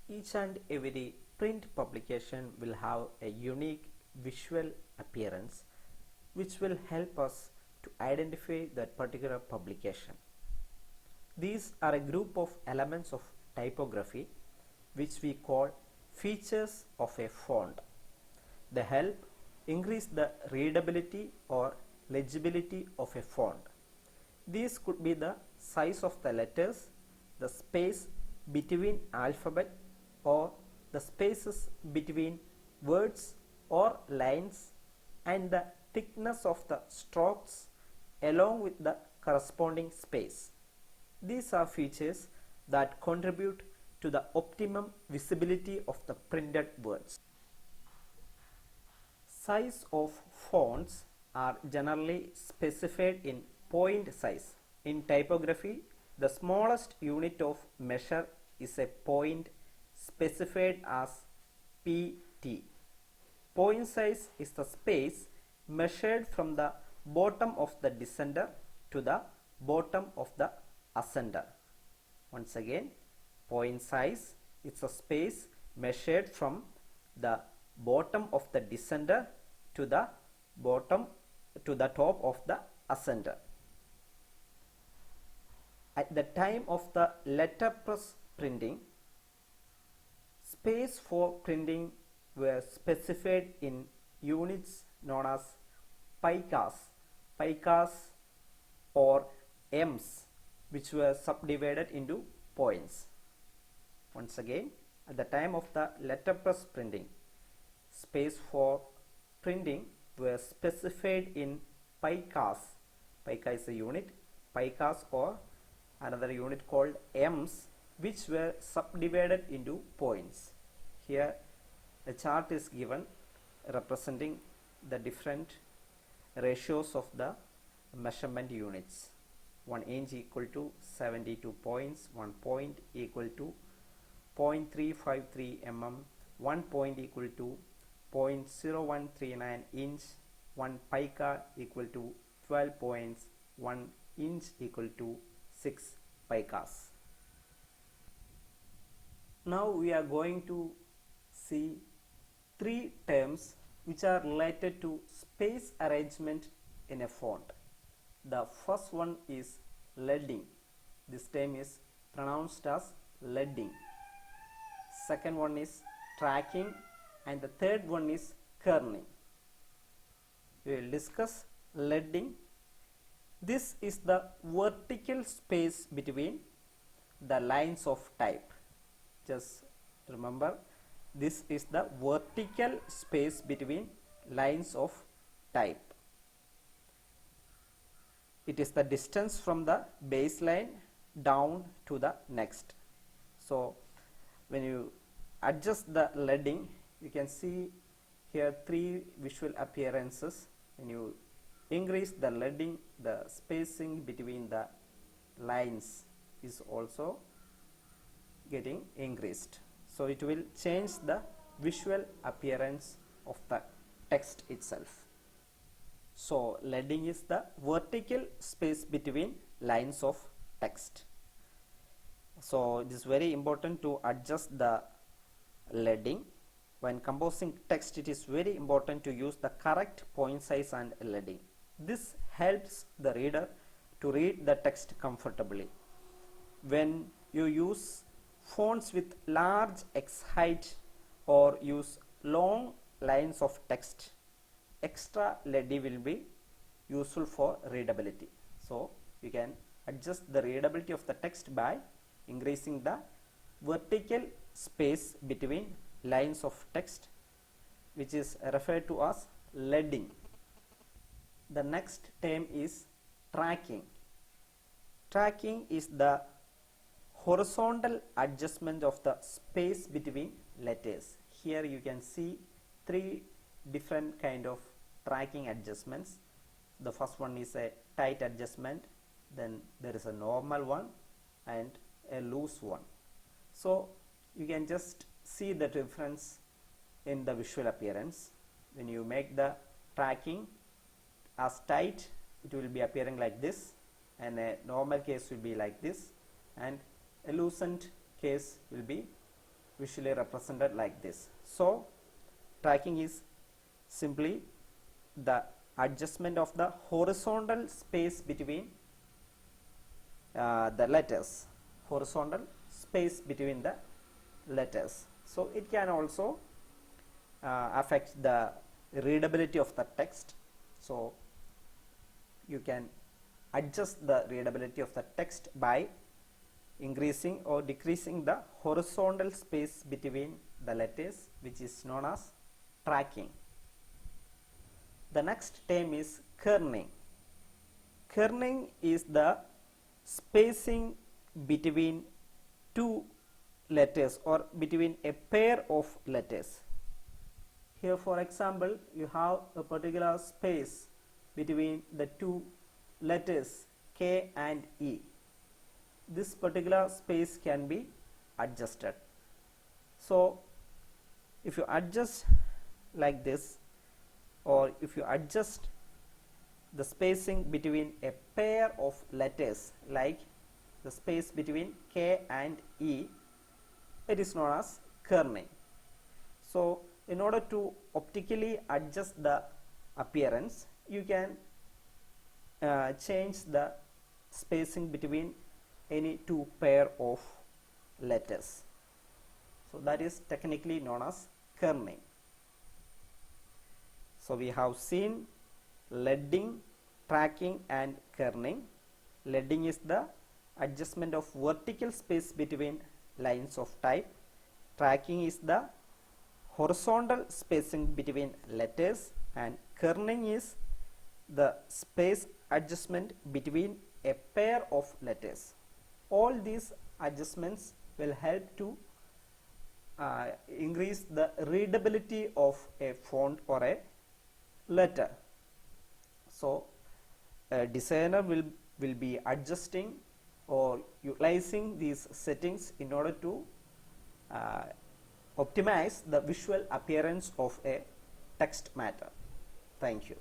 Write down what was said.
Each and every print publication will have a unique visual appearance which will help us to identify that particular publication. These are a group of elements of typography which we call features of a font. They help increase the readability or legibility of a font. These could be the size of the letters, the space between alphabet, or the spaces between words or lines, and the thickness of the strokes along with the corresponding space. These are features that contribute to the optimum visibility of the printed words. Size of fonts are generally specified in point size. In typography, the smallest unit of measure is a point specified as pt. Point size is the space measured from the bottom of the descender to the bottom of the ascender. Once again, point size is a space measured from the bottom of the descender to the top of the ascender. At the time of the letterpress printing, space for printing were specified in units known as picas or ems, which were subdivided into points. Once again, at the time of the letterpress printing, space for printing were specified in picas. Pica is a unit, picas, or another unit called ems, which were subdivided into points. Here a chart is given representing the different ratios of the measurement units. 1 inch equal to 72 points, 1 point equal to 0.353 mm, 1 point equal to 0.0139 inch, 1 pica equal to 12 points, 1 inch equal to 6 picas. Now we are going to see three terms which are related to space arrangement in a font. The first one is leading. This term is pronounced as leading. Second one is tracking, and the third one is kerning. We will discuss leading. This is the vertical space between the lines of type. Just remember, this is the vertical space between lines of type. It is the distance from the baseline down to the next. So when you adjust the leading, you can see here three visual appearances. When you increase the leading, the spacing between the lines is also getting increased. So it will change the visual appearance of the text itself. So leading is the vertical space between lines of text. So it is very important to adjust the leading. When composing text, it is very important to use the correct point size and leading. This helps the reader to read the text comfortably. When you use fonts with large X height or use long lines of text, extra leading will be useful for readability. So you can adjust the readability of the text by increasing the vertical space between lines of text, which is referred to as leading. The next term is tracking. Tracking is the horizontal adjustment of the space between letters. Here you can see three different kind of tracking adjustments. The first one is a tight adjustment, then there is a normal one and a loose one. So you can just see the difference in the visual appearance. When you make the tracking as tight, it will be appearing like this, and a normal case will be like this, and a loosened case will be visually represented like this. So tracking is simply the adjustment of the horizontal space between the letters, horizontal space between the letters. So it can also affect the readability of the text. So you can adjust the readability of the text by increasing or decreasing the horizontal space between the letters, which is known as tracking. The next term is kerning. Kerning is the spacing between two letters or between a pair of letters. Here, for example, you have a particular space between the two letters K and E. This particular space can be adjusted. So if you adjust like this, or if you adjust the spacing between a pair of letters like the space between K and E, it is known as kerning. So in order to optically adjust the appearance, you can change the spacing between any two pair of letters. So that is technically known as kerning. So we have seen leading, tracking and kerning. Leading is the adjustment of vertical space between lines of type. Tracking is the horizontal spacing between letters, and kerning is the space adjustment between a pair of letters. All these adjustments will help to increase the readability of a font or a letter. So a designer will be adjusting or utilizing these settings in order to optimize the visual appearance of a text matter. Thank you.